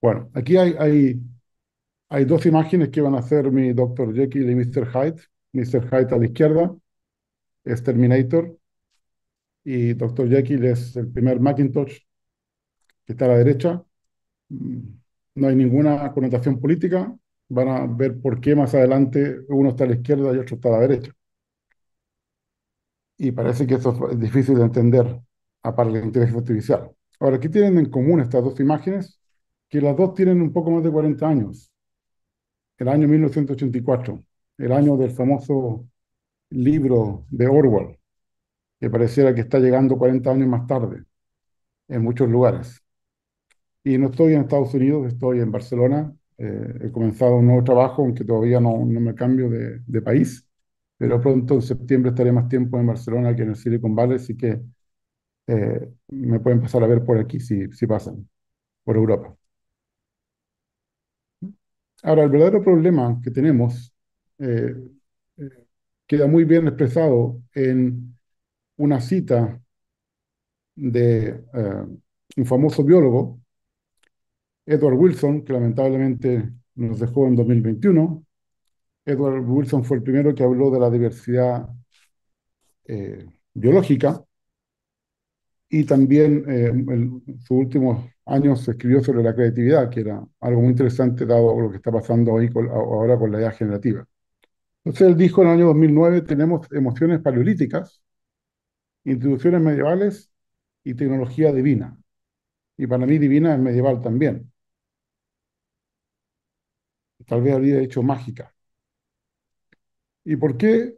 Bueno, aquí hay dos imágenes que van a ser mi Dr. Jekyll y Mr. Hyde. Mr. Hyde a la izquierda es Terminator y Dr. Jekyll es el primer Macintosh que está a la derecha. Mm, No hay ninguna connotación política. Van a ver por qué más adelante uno está a la izquierda y otro está a la derecha. Y parece que eso es difícil de entender para la inteligencia artificial. Ahora, ¿qué tienen en común estas dos imágenes? Que las dos tienen un poco más de 40 años. El año 1984, el año del famoso libro de Orwell, que pareciera que está llegando 40 años más tarde en muchos lugares. Y no estoy en Estados Unidos, estoy en Barcelona. He comenzado un nuevo trabajo, aunque todavía no me cambio de país, pero pronto en septiembre estaré más tiempo en Barcelona que en el Silicon Valley, así que me pueden empezar a ver por aquí si pasan, por Europa. Ahora, el verdadero problema que tenemos eh, eh, queda muy bien expresado en una cita de un famoso biólogo, Edward Wilson, que lamentablemente nos dejó en 2021. Edward Wilson fue el primero que habló de la diversidad biológica y también en sus últimos años escribió sobre la creatividad, que era algo muy interesante dado lo que está pasando hoy ahora con la IA generativa. Entonces él dijo en el año 2009, tenemos emociones paleolíticas, instituciones medievales y tecnología divina. Y para mí divina es medieval también. Tal vez habría dicho mágica. ¿Y por qué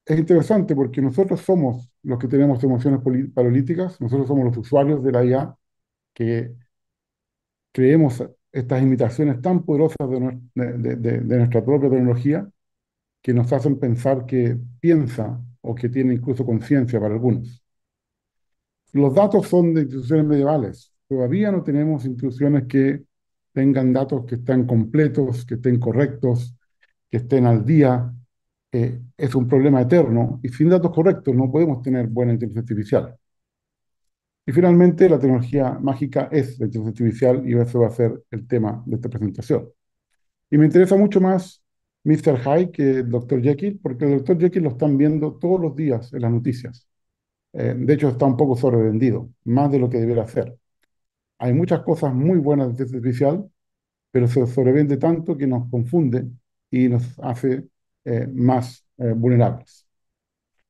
es interesante? Porque nosotros somos los que tenemos emociones paleolíticas, nosotros somos los usuarios de la IA que creemos estas imitaciones tan poderosas de nuestra propia tecnología que nos hacen pensar que piensa o que tiene incluso conciencia para algunos. Los datos son de instituciones medievales. Todavía no tenemos instituciones que tengan datos que estén completos, que estén correctos, que estén al día. Es un problema eterno y sin datos correctos no podemos tener buena inteligencia artificial. Y finalmente, la tecnología mágica es la inteligencia artificial y eso va a ser el tema de esta presentación. Y me interesa mucho más Mr. Hyde que el Dr. Jekyll, porque el Dr. Jekyll lo están viendo todos los días en las noticias. De hecho, está un poco sobrevendido, más de lo que debería ser. Hay muchas cosas muy buenas de inteligencia artificial, pero se sobrevende tanto que nos confunde y nos hace más vulnerables.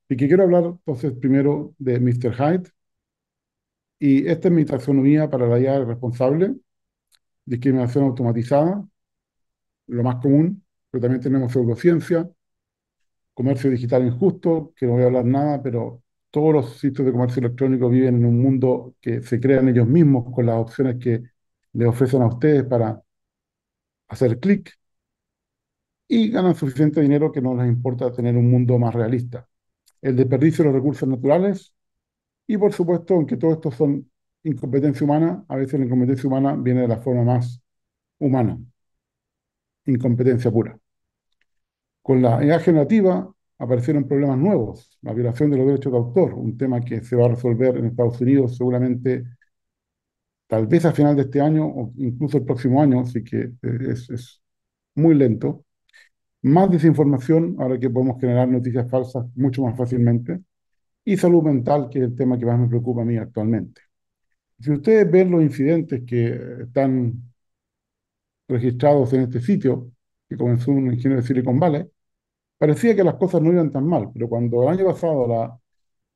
Y que quiero hablar entonces primero de Mr. Hyde, y esta es mi taxonomía para la IA responsable, discriminación automatizada, lo más común, pero también tenemos pseudociencia, comercio digital injusto, que no voy a hablar nada, pero todos los sitios de comercio electrónico viven en un mundo que se crean ellos mismos con las opciones que les ofrecen a ustedes para hacer clic y ganan suficiente dinero que no les importa tener un mundo más realista. El desperdicio de los recursos naturales y, por supuesto, aunque todo esto son incompetencia humana, a veces la incompetencia humana viene de la forma más humana, incompetencia pura. Con la IA generativa aparecieron problemas nuevos, la violación de los derechos de autor, un tema que se va a resolver en Estados Unidos seguramente, tal vez a final de este año o incluso el próximo año, así que es muy lento. Más desinformación, ahora que podemos generar noticias falsas mucho más fácilmente, y salud mental, que es el tema que más me preocupa a mí actualmente. Si ustedes ven los incidentes que están registrados en este sitio, que comenzó un ingeniero de Silicon Valley, parecía que las cosas no iban tan mal, pero cuando el año pasado la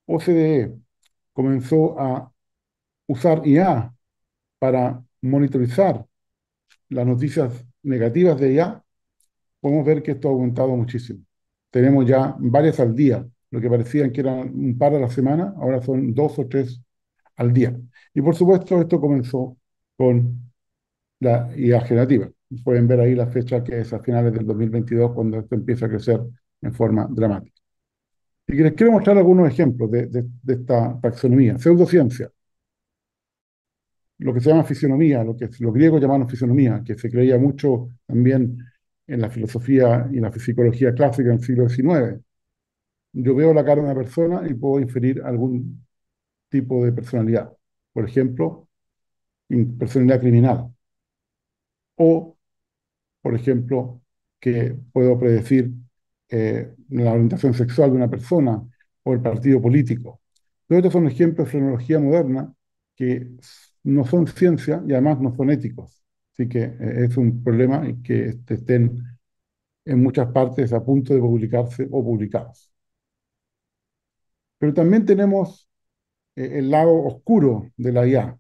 OCDE comenzó a usar IA para monitorizar las noticias negativas de IA, podemos ver que esto ha aumentado muchísimo. Tenemos ya varias al día, lo que parecían que eran un par a la semana, ahora son dos o tres al día. Y por supuesto, esto comenzó con la IA generativa. Pueden ver ahí la fecha que es a finales del 2022, cuando esto empieza a crecer en forma dramática. Y les quiero mostrar algunos ejemplos de esta taxonomía. Pseudociencia, lo que se llama fisionomía, lo que los griegos llamaban fisionomía, que se creía mucho también en la filosofía y la psicología clásica en el siglo XIX. Yo veo la cara de una persona y puedo inferir algún tipo de personalidad. Por ejemplo, personalidad criminal. o, por ejemplo, que puedo predecir la orientación sexual de una persona o el partido político. Todos estos son ejemplos de frenología moderna que no son ciencia y además no son éticos. Así que es un problema y que estén en muchas partes a punto de publicarse o publicados. Pero también tenemos el lado oscuro de la IA,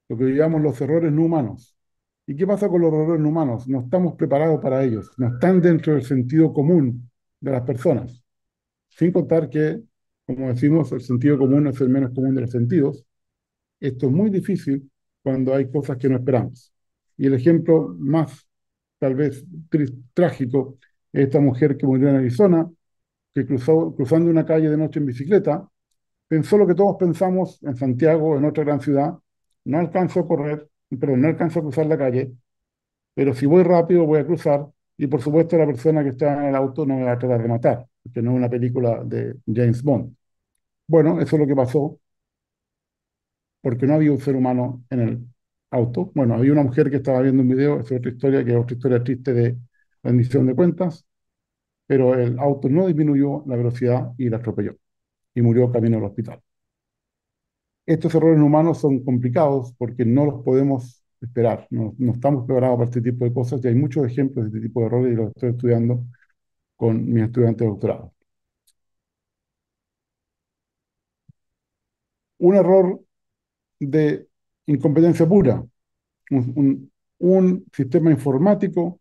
lo que llamamos los errores no humanos. ¿Y qué pasa con los errores no humanos? No estamos preparados para ellos, no están dentro del sentido común de las personas. Sin contar que, como decimos, el sentido común es el menos común de los sentidos. Esto es muy difícil cuando hay cosas que no esperamos. Y el ejemplo más, tal vez, trágico es esta mujer que murió en Arizona, que cruzando una calle de noche en bicicleta, pensó lo que todos pensamos en Santiago, en otra gran ciudad: no alcanzo a correr, pero no alcanzo a cruzar la calle, pero si voy rápido voy a cruzar, y por supuesto la persona que está en el auto no me va a tratar de matar, porque no es una película de James Bond. Bueno, eso es lo que pasó, porque no había un ser humano en el auto. Bueno, había una mujer que estaba viendo un video, es otra historia, que es otra historia triste de rendición de cuentas, pero el auto no disminuyó la velocidad y la atropelló, y murió camino al hospital. Estos errores humanos son complicados porque no los podemos esperar, no estamos preparados para este tipo de cosas, y hay muchos ejemplos de este tipo de errores y los estoy estudiando con mis estudiantes de doctorado. Un error de incompetencia pura, un, un- un sistema informático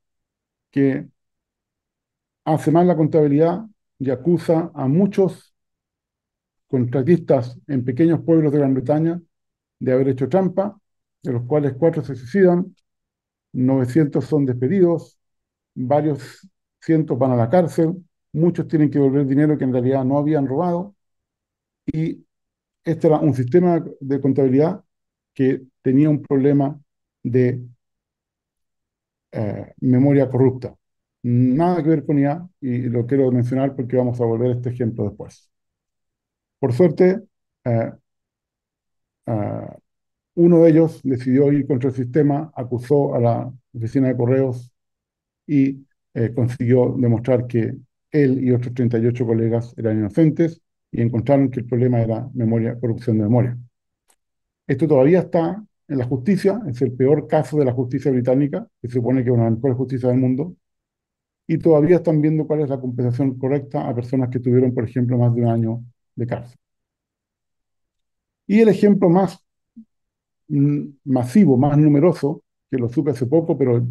que hace mal la contabilidad y acusa a muchos contratistas en pequeños pueblos de Gran Bretaña de haber hecho trampa, de los cuales 4 se suicidan, 900 son despedidos, varios cientos van a la cárcel, muchos tienen que devolver dinero que en realidad no habían robado, y este era un sistema de contabilidad que tenía un problema de memoria corrupta. Nada que ver con IA, y lo quiero mencionar porque vamos a volver a este ejemplo después. Por suerte, eh, eh, uno de ellos decidió ir contra el sistema, acusó a la oficina de correos y consiguió demostrar que él y otros 38 colegas eran inocentes, y encontraron que el problema era memoria, corrupción de memoria. Esto todavía está en la justicia, es el peor caso de la justicia británica, que se supone que es una de las mejores justicias del mundo, y todavía están viendo cuál es la compensación correcta a personas que tuvieron, por ejemplo, más de un año de cárcel. Y el ejemplo más masivo, más numeroso, que lo supe hace poco, pero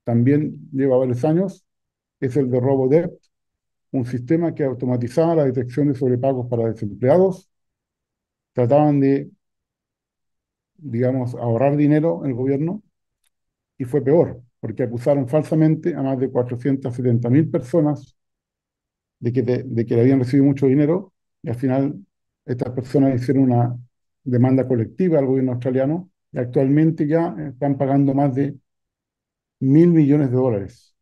también lleva varios años, es el de RoboDebt, un sistema que automatizaba la detección de sobrepagos para desempleados. Trataban de, digamos, ahorrar dinero en el gobierno, y fue peor, porque acusaron falsamente a más de 470.000 personas de que le habían recibido mucho dinero, y al final estas personas hicieron una demanda colectiva al gobierno australiano, y actualmente ya están pagando más de 1.000 millones de dólares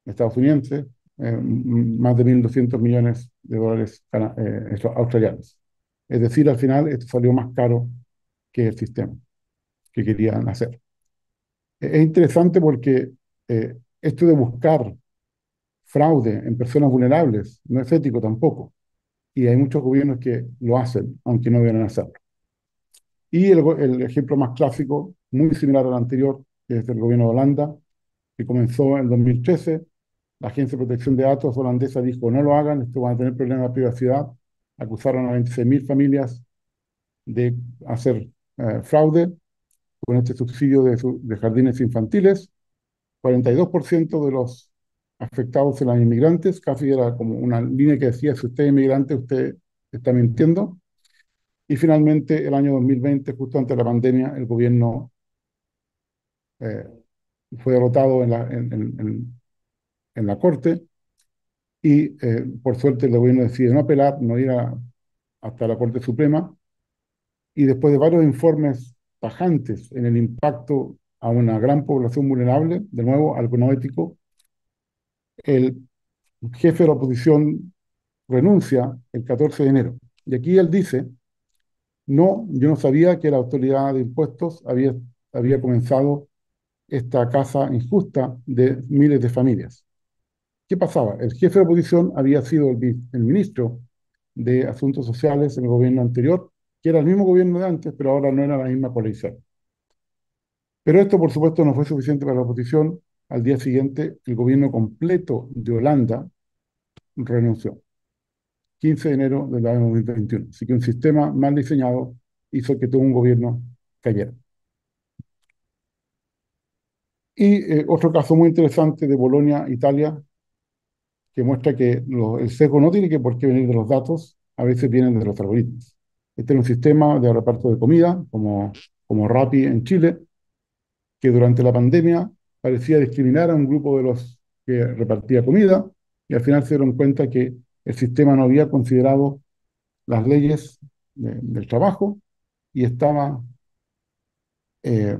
estadounidenses, más de 1.200 millones de dólares australianos. Es decir, al final esto salió más caro que el sistema que querían hacer. Es interesante porque esto de buscar fraude en personas vulnerables no es ético tampoco. Y hay muchos gobiernos que lo hacen, aunque no deben hacerlo. Y el ejemplo más clásico, muy similar al anterior, que es el gobierno de Holanda, que comenzó en 2013. La Agencia de Protección de Datos holandesa dijo: no lo hagan, esto van a tener problemas de privacidad. Acusaron a 26.000 familias de hacer fraude con este subsidio de jardines infantiles. 42% de los afectados eran inmigrantes, casi era como una línea que decía: si usted es inmigrante, usted está mintiendo. Y finalmente, el año 2020, justo antes de la pandemia, el gobierno eh, fue derrotado en la corte, y por suerte el gobierno decide no apelar, no ir hasta la Corte Suprema, y después de varios informes tajantes en el impacto a una gran población vulnerable, de nuevo, algo no ético, el jefe de la oposición renuncia el 14 de enero. Y aquí él dice: no, yo no sabía que la autoridad de impuestos había comenzado esta caza injusta de miles de familias. ¿Qué pasaba? El jefe de oposición había sido el ministro de Asuntos Sociales en el gobierno anterior, que era el mismo gobierno de antes, pero ahora no era la misma coalición. Pero esto, por supuesto, no fue suficiente para la oposición. Al día siguiente, el gobierno completo de Holanda renunció, 15 de enero del año 2021. Así que un sistema mal diseñado hizo que todo un gobierno cayera. Y otro caso muy interesante de Bolonia, Italia, que muestra que el sesgo no tiene que por qué venir de los datos, a veces vienen de los algoritmos. Este es un sistema de reparto de comida, como Rappi en Chile, que durante la pandemia parecía discriminar a un grupo de los que repartía comida, y al final se dieron cuenta que el sistema no había considerado las leyes del trabajo y estaba eh,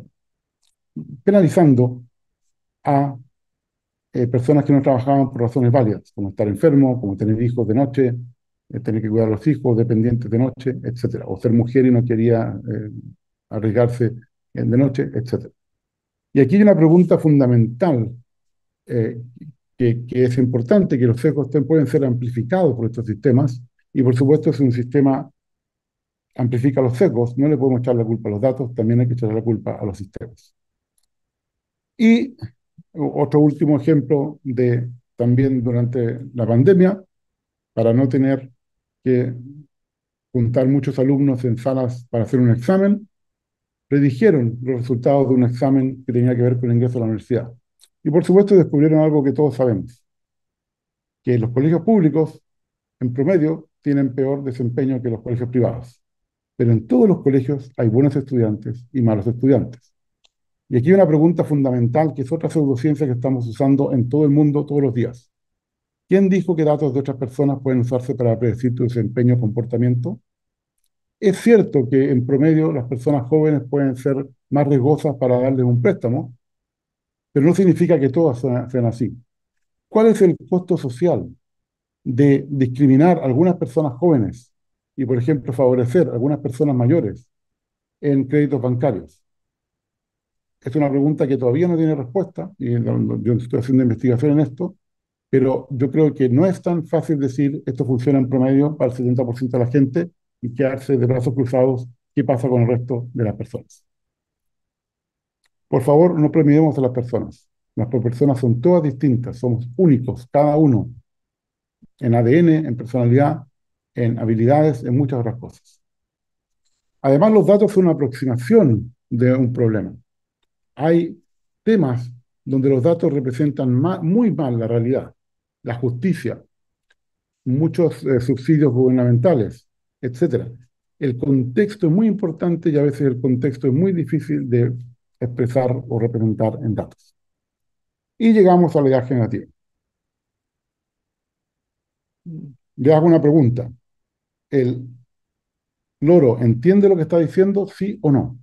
penalizando a personas que no trabajaban por razones válidas, como estar enfermo, como tener hijos de noche, tener que cuidar a los hijos dependientes de noche, etcétera, o ser mujer y no quería arriesgarse de noche, etcétera. Y aquí hay una pregunta fundamental eh, que es importante, que los sesgos pueden ser amplificados por estos sistemas, y por supuesto si un sistema amplifica los sesgos, no le podemos echar la culpa a los datos, también hay que echar la culpa a los sistemas. Y otro último ejemplo de también durante la pandemia, para no tener que juntar muchos alumnos en salas para hacer un examen, predijeron los resultados de un examen que tenía que ver con el ingreso a la universidad. Y por supuesto descubrieron algo que todos sabemos, que los colegios públicos, en promedio, tienen peor desempeño que los colegios privados. Pero en todos los colegios hay buenos estudiantes y malos estudiantes. Y aquí hay una pregunta fundamental, que es otra pseudociencia que estamos usando en todo el mundo todos los días. ¿Quién dijo que datos de otras personas pueden usarse para predecir tu desempeño o comportamiento? Es cierto que en promedio las personas jóvenes pueden ser más riesgosas para darles un préstamo, pero no significa que todas sean así. ¿Cuál es el costo social de discriminar a algunas personas jóvenes y, por ejemplo, favorecer a algunas personas mayores en créditos bancarios? Es una pregunta que todavía no tiene respuesta, y yo estoy haciendo investigación en esto, pero yo creo que no es tan fácil decir esto funciona en promedio para el 70% de la gente y quedarse de brazos cruzados qué pasa con el resto de las personas. Por favor, no premiemos a las personas. Las personas son todas distintas, somos únicos, cada uno, en ADN, en personalidad, en habilidades, en muchas otras cosas. Además, los datos son una aproximación de un problema. Hay temas donde los datos representan muy mal la realidad, la justicia, muchos subsidios gubernamentales, etcétera. El contexto es muy importante y a veces el contexto es muy difícil de expresar o representar en datos. Y llegamos a la idea generativa. Le hago una pregunta. ¿El loro entiende lo que está diciendo, sí o no?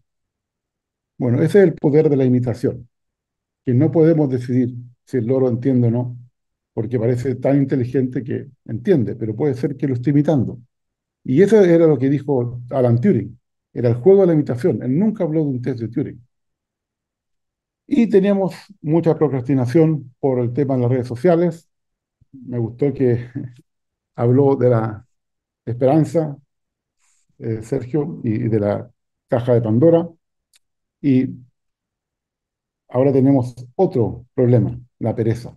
Bueno, ese es el poder de la imitación, que no podemos decidir si el loro entiende o no, porque parece tan inteligente que entiende, pero puede ser que lo esté imitando. Y eso era lo que dijo Alan Turing. Era el juego de la imitación. Él nunca habló de un test de Turing. Y teníamos mucha procrastinación por el tema de las redes sociales. Me gustó que habló de la esperanza, Sergio, y de la caja de Pandora. Y ahora tenemos otro problema, la pereza.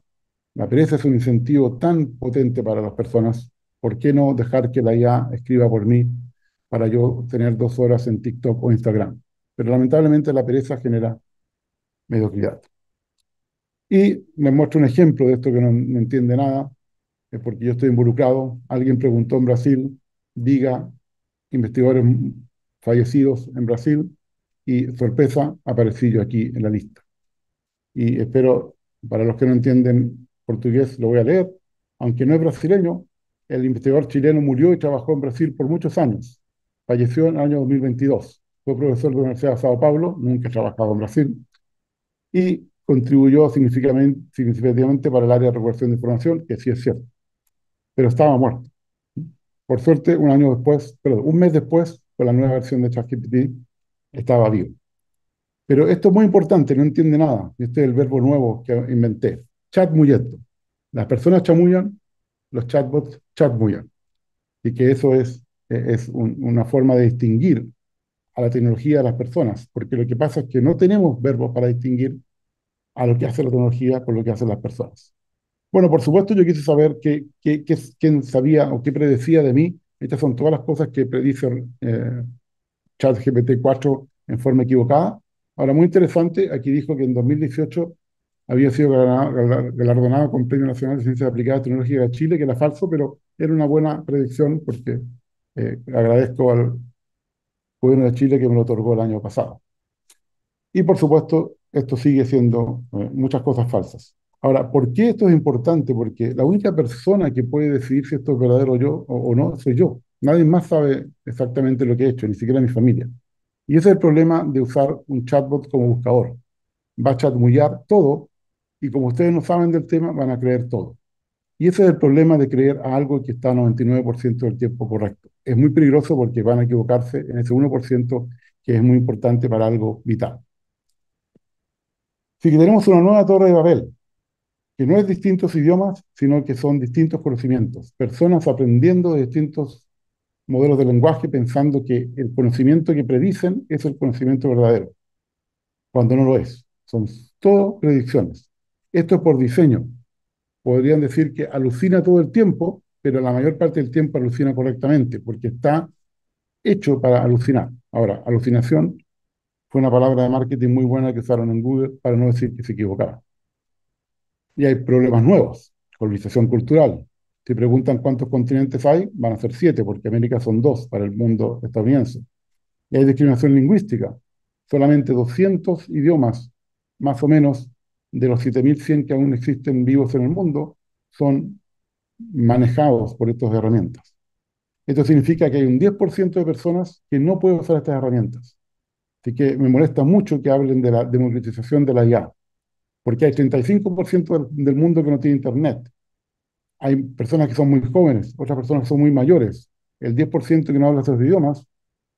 La pereza es un incentivo tan potente para las personas. ¿Por qué no dejar que la IA escriba por mí para yo tener 2 horas en TikTok o Instagram? Pero lamentablemente la pereza genera mediocridad. Y les muestro un ejemplo de esto que no entiende nada, es porque yo estoy involucrado. Alguien preguntó en Brasil, diga investigadores fallecidos en Brasil, y sorpresa, aparecí yo aquí en la lista. Y espero, para los que no entienden portugués, lo voy a leer. Aunque no es brasileño, el investigador chileno murió y trabajó en Brasil por muchos años. Falleció en el año 2022. Fue profesor de la Universidad de Sao Paulo, nunca ha trabajado en Brasil, y contribuyó significativamente para el área de recuperación de información, que sí es cierto, pero estaba muerto. Por suerte, un mes después, con la nueva versión de ChatGPT, estaba vivo. Pero esto es muy importante, no entiende nada. Este es el verbo nuevo que inventé. Chatmuyendo. Las personas chamullan, los chatbots chatmullan. Y que eso es una forma de distinguir a la tecnología de las personas, porque lo que pasa es que no tenemos verbos para distinguir a lo que hace la tecnología con lo que hacen las personas. Bueno, por supuesto, yo quise saber quién sabía o qué predecía de mí. Estas son todas las cosas que predice ChatGPT 4 en forma equivocada. Ahora, muy interesante, aquí dijo que en 2018 había sido galardonado con Premio Nacional de Ciencias Aplicadas y Tecnología de Chile, que era falso, pero era una buena predicción porque agradezco al gobierno de Chile que me lo otorgó el año pasado. Y por supuesto, esto sigue siendo muchas cosas falsas. Ahora, ¿por qué esto es importante? Porque la única persona que puede decidir si esto es verdadero yo o no soy yo. Nadie más sabe exactamente lo que he hecho, ni siquiera mi familia. Y ese es el problema de usar un chatbot como buscador. Va a chatmullar todo y como ustedes no saben del tema, van a creer todo. Y ese es el problema de creer a algo que está 99% del tiempo correcto. Es muy peligroso porque van a equivocarse en ese 1% que es muy importante para algo vital. Así que tenemos una nueva torre de Babel, que no es distintos idiomas, sino que son distintos conocimientos. Personas aprendiendo de distintos modelos de lenguaje pensando que el conocimiento que predicen es el conocimiento verdadero, cuando no lo es. Son todo predicciones. Esto es por diseño. Podrían decir que alucina todo el tiempo, pero la mayor parte del tiempo alucina correctamente, porque está hecho para alucinar. Ahora, alucinación fue una palabra de marketing muy buena que usaron en Google para no decir que se equivocaba. Y hay problemas nuevos, colonización cultural. Si preguntan cuántos continentes hay, van a ser 7, porque América son 2 para el mundo estadounidense. Y hay discriminación lingüística. Solamente 200 idiomas, más o menos, de los 7.100 que aún existen vivos en el mundo, son manejados por estas herramientas. Esto significa que hay un 10% de personas que no pueden usar estas herramientas. Así que me molesta mucho que hablen de la democratización de la IA, porque hay 35% del mundo que no tiene internet. Hay personas que son muy jóvenes, otras personas que son muy mayores. El 10% que no habla esos idiomas,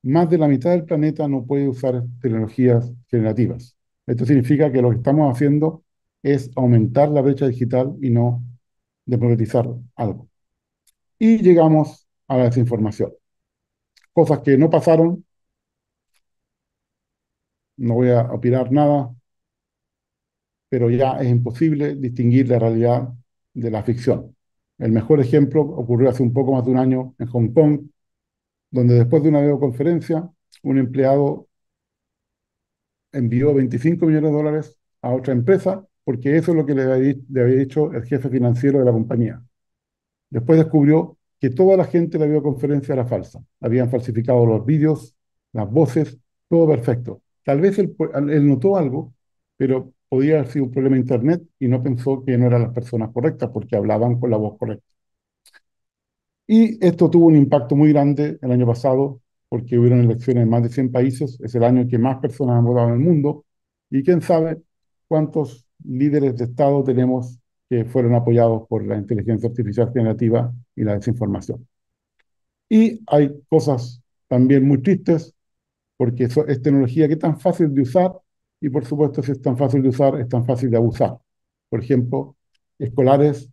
más de la mitad del planeta no puede usar tecnologías generativas. Esto significa que lo que estamos haciendo es aumentar la brecha digital y no democratizar algo. Y llegamos a la desinformación. Cosas que no pasaron, no voy a opinar nada, pero ya es imposible distinguir la realidad de la ficción. El mejor ejemplo ocurrió hace un poco más de un año en Hong Kong, donde después de una videoconferencia, un empleado envió 25 millones de dólares a otra empresa, porque eso es lo que le había dicho el jefe financiero de la compañía. Después descubrió que toda la gente de la videoconferencia era falsa. Habían falsificado los vídeos, las voces, todo perfecto. Tal vez él notó algo, pero podía haber sido un problema de internet y no pensó que no eran las personas correctas porque hablaban con la voz correcta. Y esto tuvo un impacto muy grande el año pasado porque hubieron elecciones en más de 100 países. Es el año que más personas han votado en el mundo. Y quién sabe cuántos líderes de Estado tenemos que fueron apoyados por la inteligencia artificial generativa y la desinformación. Y hay cosas también muy tristes porque eso es tecnología que es tan fácil de usar y por supuesto si es tan fácil de usar, es tan fácil de abusar. Por ejemplo, escolares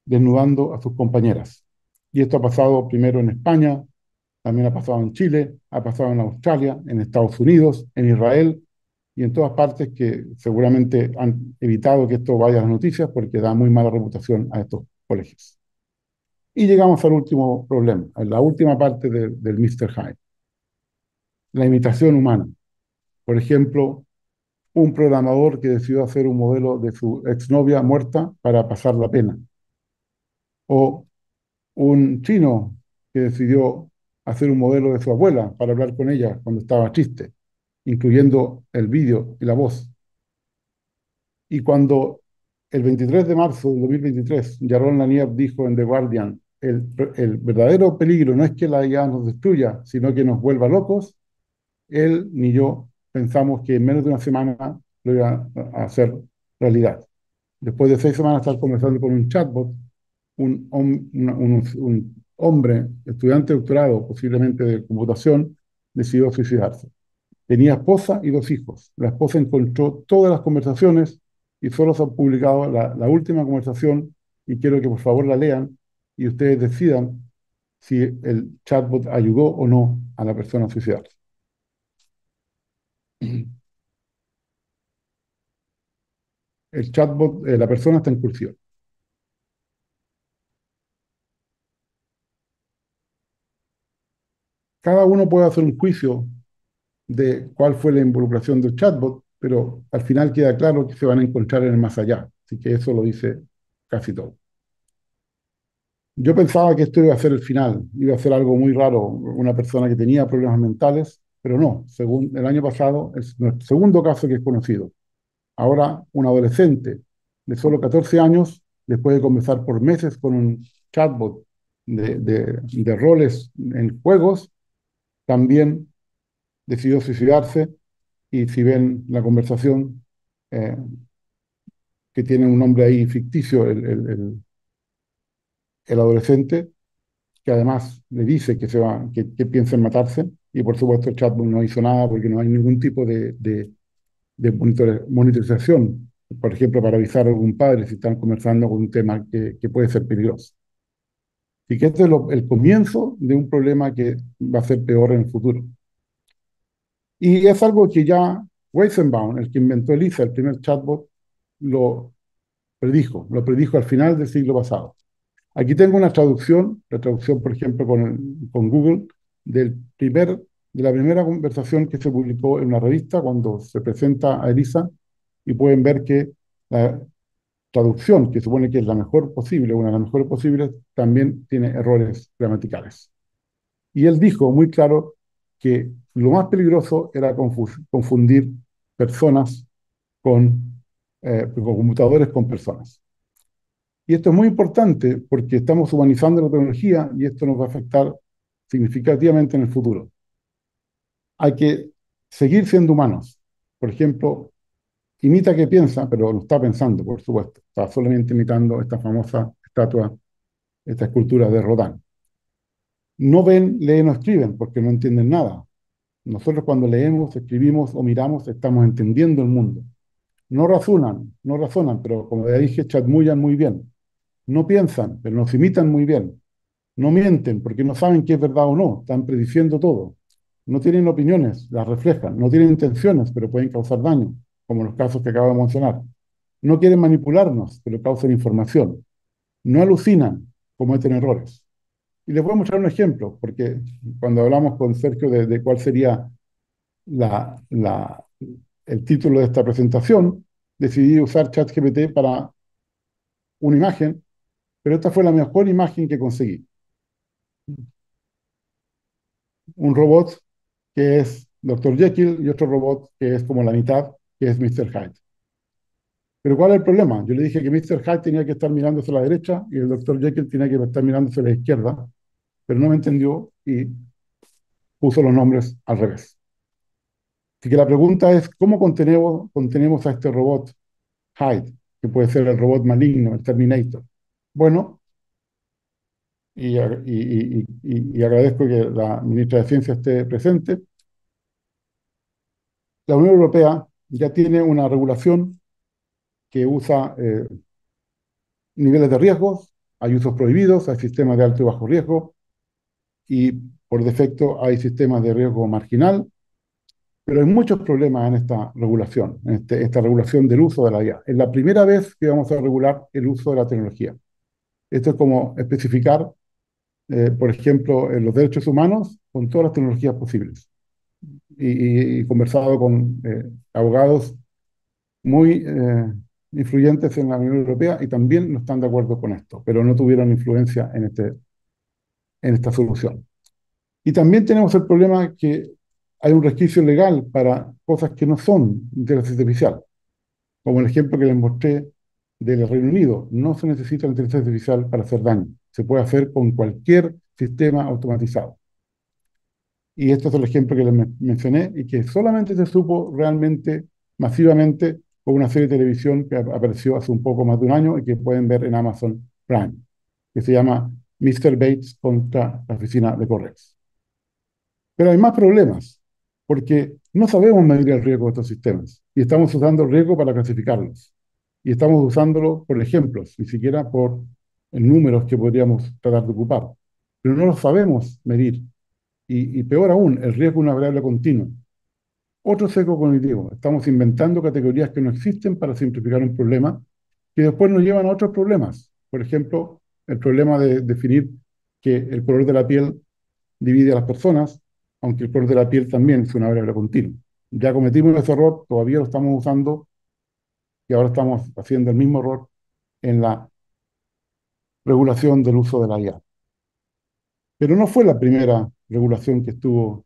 desnudando a sus compañeras. Y esto ha pasado primero en España, también ha pasado en Chile, ha pasado en Australia, en Estados Unidos, en Israel y en todas partes que seguramente han evitado que esto vaya a las noticias porque da muy mala reputación a estos colegios. Y llegamos al último problema, a la última parte del Mr. Hyde, la imitación humana. Por ejemplo, un programador que decidió hacer un modelo de su exnovia muerta para pasar la pena. O un chino que decidió hacer un modelo de su abuela para hablar con ella cuando estaba triste, incluyendo el vídeo y la voz. Y cuando el 23 de marzo de 2023, Yaron Lanier dijo en The Guardian, el verdadero peligro no es que la IA nos destruya, sino que nos vuelva locos, él ni yo pensamos que en menos de una semana lo iba a hacer realidad. Después de 6 semanas de estar conversando con un chatbot, un hombre, estudiante de doctorado, posiblemente de computación, decidió suicidarse. Tenía esposa y dos hijos. La esposa encontró todas las conversaciones y solo se ha publicado la última conversación y quiero que por favor la lean y ustedes decidan si el chatbot ayudó o no a la persona a suicidarse. El chatbot, la persona está en cursiva. Cada uno puede hacer un juicio de cuál fue la involucración del chatbot, pero al final queda claro que se van a encontrar en el más allá. Así que eso lo dice casi todo. Yo pensaba que esto iba a ser el final, iba a ser algo muy raro, una persona que tenía problemas mentales, pero no, según el año pasado, es nuestro segundo caso que es conocido. Ahora, un adolescente de solo 14 años, después de conversar por meses con un chatbot de roles en juegos, también decidió suicidarse y si ven la conversación, eh, que tiene un nombre ahí ficticio, el adolescente, que además le dice que piensa en matarse, y por supuesto el chatbot no hizo nada porque no hay ningún tipo de monitorización, por ejemplo, para avisar a algún padre si están conversando con un tema que puede ser peligroso. Y que este es el comienzo de un problema que va a ser peor en el futuro. Y es algo que ya Weizenbaum, el que inventó ELIZA, el primer chatbot, lo lo predijo al final del siglo pasado. Aquí tengo una traducción, la traducción, por ejemplo, con Google, de la primera conversación que se publicó en una revista cuando se presenta a ELIZA, y pueden ver que la traducción, que supone que es la mejor posible, una de las mejores posibles, también tiene errores gramaticales. Y él dijo muy claro que lo más peligroso era confundir personas con computadores con personas. Y esto es muy importante porque estamos humanizando la tecnología y esto nos va a afectar significativamente en el futuro. Hay que seguir siendo humanos. Por ejemplo, imita que piensa, pero no está pensando, por supuesto. Está solamente imitando esta famosa estatua, esta escultura de Rodin. No ven, leen o escriben porque no entienden nada. Nosotros cuando leemos, escribimos o miramos, estamos entendiendo el mundo. No razonan, pero como ya dije, chatmullan muy bien. No piensan, pero nos imitan muy bien. No mienten porque no saben qué es verdad o no, están prediciendo todo. No tienen opiniones, las reflejan. No tienen intenciones, pero pueden causar daño, como los casos que acabo de mencionar. No quieren manipularnos, pero causan información. No alucinan, cometen errores. Y les voy a mostrar un ejemplo, porque cuando hablamos con Sergio de cuál sería la, la, el título de esta presentación, decidí usar ChatGPT para una imagen, pero esta fue la mejor imagen que conseguí. Un robot que es Dr. Jekyll y otro robot que es como la mitad, que es Mr. Hyde. Pero ¿cuál es el problema? Yo le dije que Mr. Hyde tenía que estar mirándose a la derecha y el Dr. Jekyll tenía que estar mirándose a la izquierda, pero no me entendió y puso los nombres al revés. Así que la pregunta es, ¿cómo contenemos a este robot Hyde, que puede ser el robot maligno, el Terminator? Bueno, y agradezco que la ministra de Ciencia esté presente. La Unión Europea ya tiene una regulación que usa niveles de riesgos, hay usos prohibidos, hay sistemas de alto y bajo riesgo, y por defecto hay sistemas de riesgo marginal, pero hay muchos problemas en esta regulación, esta regulación del uso de la IA. Es la primera vez que vamos a regular el uso de la tecnología. Esto es como especificar, por ejemplo, los derechos humanos con todas las tecnologías posibles. Y conversado con abogados muy influyentes en la Unión Europea y también no están de acuerdo con esto, pero no tuvieron influencia en esta solución. Y también tenemos el problema que hay un resquicio legal para cosas que no son inteligencia artificial, como el ejemplo que les mostré del Reino Unido. No se necesita la inteligencia artificial para hacer daño, se puede hacer con cualquier sistema automatizado. Y este es el ejemplo que les mencioné y que solamente se supo realmente masivamente con una serie de televisión que apareció hace un poco más de un año y que pueden ver en Amazon Prime, que se llama Mr. Bates contra la oficina de correos. Pero hay más problemas. porque no sabemos medir el riesgo de estos sistemas y estamos usando el riesgo para clasificarlos. Y estamos usándolo por ejemplos, ni siquiera por números que podríamos tratar de ocupar. Pero no los sabemos medir. Y peor aún, el riesgo es una variable continua. Otro sesgo cognitivo. Estamos inventando categorías que no existen para simplificar un problema que después nos llevan a otros problemas. Por ejemplo, el problema de definir que el color de la piel divide a las personas, aunque el color de la piel también es una variable continua. Ya cometimos ese error, todavía lo estamos usando y ahora estamos haciendo el mismo error en la regulación del uso de la IA. Pero no fue la primera regulación que estuvo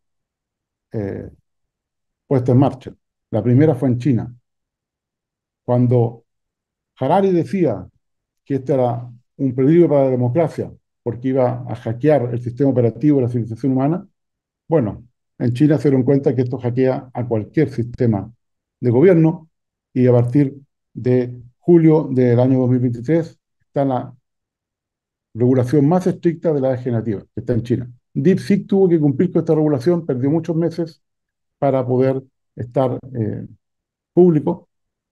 eh, puesta en marcha. La primera fue en China, cuando Harari decía que este era un peligro para la democracia porque iba a hackear el sistema operativo de la civilización humana. Bueno, en China se dieron cuenta que esto hackea a cualquier sistema de gobierno y a partir de julio del año 2023 está la regulación más estricta de la edad generativa, que está en China. DeepSeek tuvo que cumplir con esta regulación, perdió muchos meses para poder estar público,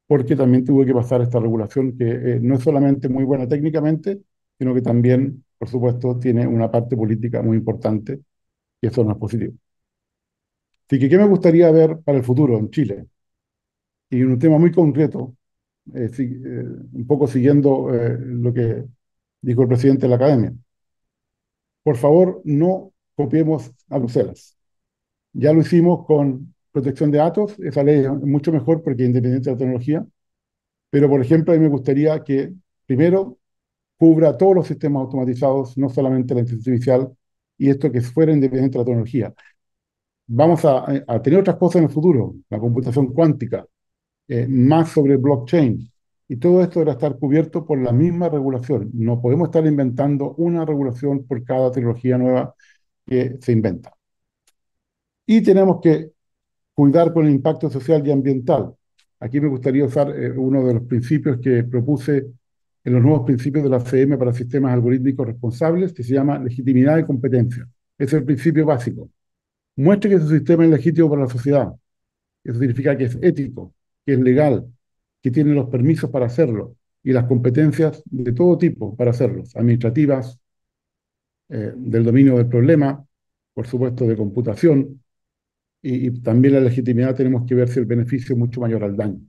porque también tuvo que pasar esta regulación que no es solamente muy buena técnicamente, sino que también, por supuesto, tiene una parte política muy importante y eso no es positivo. Así que, ¿qué me gustaría ver para el futuro en Chile? Y un tema muy concreto, un poco siguiendo lo que dijo el presidente de la academia. Por favor, no copiemos a Bruselas. Ya lo hicimos con protección de datos, esa ley es mucho mejor porque es independiente de la tecnología, pero por ejemplo, a mí me gustaría que primero cubra todos los sistemas automatizados, no solamente la inteligencia artificial, y esto que fuera independiente de la tecnología. Vamos a tener otras cosas en el futuro, la computación cuántica, más sobre blockchain. Y todo esto debe estar cubierto por la misma regulación. No podemos estar inventando una regulación por cada tecnología nueva que se inventa. Y tenemos que cuidar con el impacto social y ambiental. Aquí me gustaría usar uno de los principios que propuse en los nuevos principios de la CM para sistemas algorítmicos responsables, que se llama legitimidad y competencia. Ese es el principio básico. Muestre que su sistema es legítimo para la sociedad. Eso significa que es ético, que es legal, que tiene los permisos para hacerlo y las competencias de todo tipo para hacerlos, administrativas, del dominio del problema, por supuesto de computación, y también la legitimidad tenemos que ver si el beneficio es mucho mayor al daño,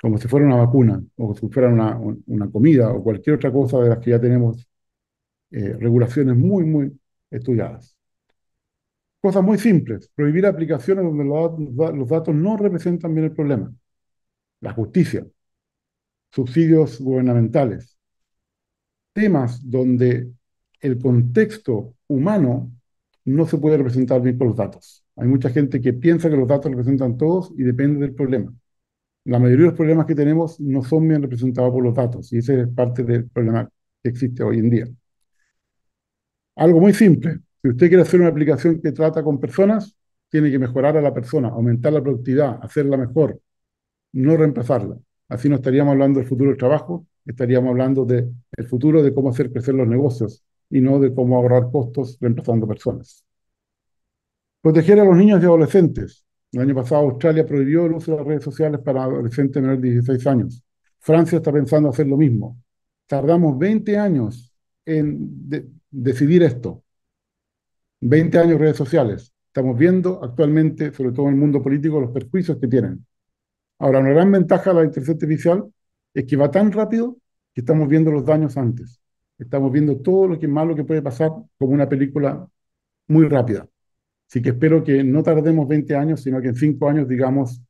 como si fuera una vacuna o si fuera una comida o cualquier otra cosa de las que ya tenemos regulaciones muy, muy estudiadas. Cosas muy simples, prohibir aplicaciones donde los datos no representan bien el problema. La justicia, subsidios gubernamentales, temas donde el contexto humano no se puede representar bien con los datos. Hay mucha gente que piensa que los datos representan todos y depende del problema. La mayoría de los problemas que tenemos no son bien representados por los datos y ese es parte del problema que existe hoy en día. Algo muy simple. Si usted quiere hacer una aplicación que trata con personas, tiene que mejorar a la persona, aumentar la productividad, hacerla mejor, no reemplazarla. Así no estaríamos hablando del futuro del trabajo, estaríamos hablando del futuro de cómo hacer crecer los negocios y no de cómo ahorrar costos reemplazando personas. Proteger a los niños y adolescentes. El año pasado Australia prohibió el uso de las redes sociales para adolescentes menores de 16 años. Francia está pensando hacer lo mismo. Tardamos 20 años en decidir esto. 20 años redes sociales. Estamos viendo actualmente, sobre todo en el mundo político, los perjuicios que tienen. Ahora, una gran ventaja de la inteligencia artificial es que va tan rápido que estamos viendo los daños antes. Estamos viendo todo lo que malo que puede pasar como una película muy rápida. Así que espero que no tardemos 20 años, sino que en 5 años digamos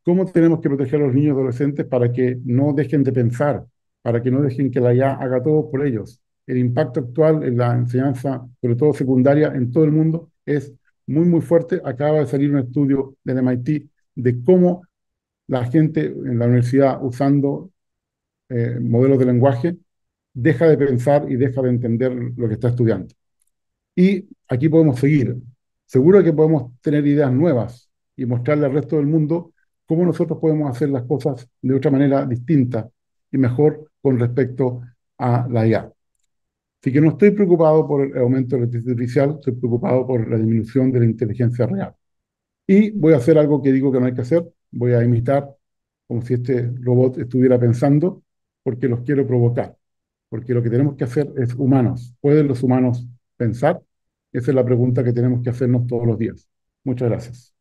cómo tenemos que proteger a los niños y adolescentes para que no dejen de pensar, para que no dejen que la IA haga todo por ellos. El impacto actual en la enseñanza, sobre todo secundaria, en todo el mundo es muy, muy fuerte. Acaba de salir un estudio del MIT de cómo la gente en la universidad usando modelos de lenguaje deja de pensar y deja de entender lo que está estudiando. Y aquí podemos seguir. Seguro que podemos tener ideas nuevas y mostrarle al resto del mundo cómo nosotros podemos hacer las cosas de otra manera distinta y mejor con respecto a la IA. Así que no estoy preocupado por el aumento de la inteligencia artificial, estoy preocupado por la disminución de la inteligencia real. Y voy a hacer algo que digo que no hay que hacer, voy a imitar como si este robot estuviera pensando, porque los quiero provocar, porque lo que tenemos que hacer es humanos. ¿Pueden los humanos pensar? Esa es la pregunta que tenemos que hacernos todos los días. Muchas gracias.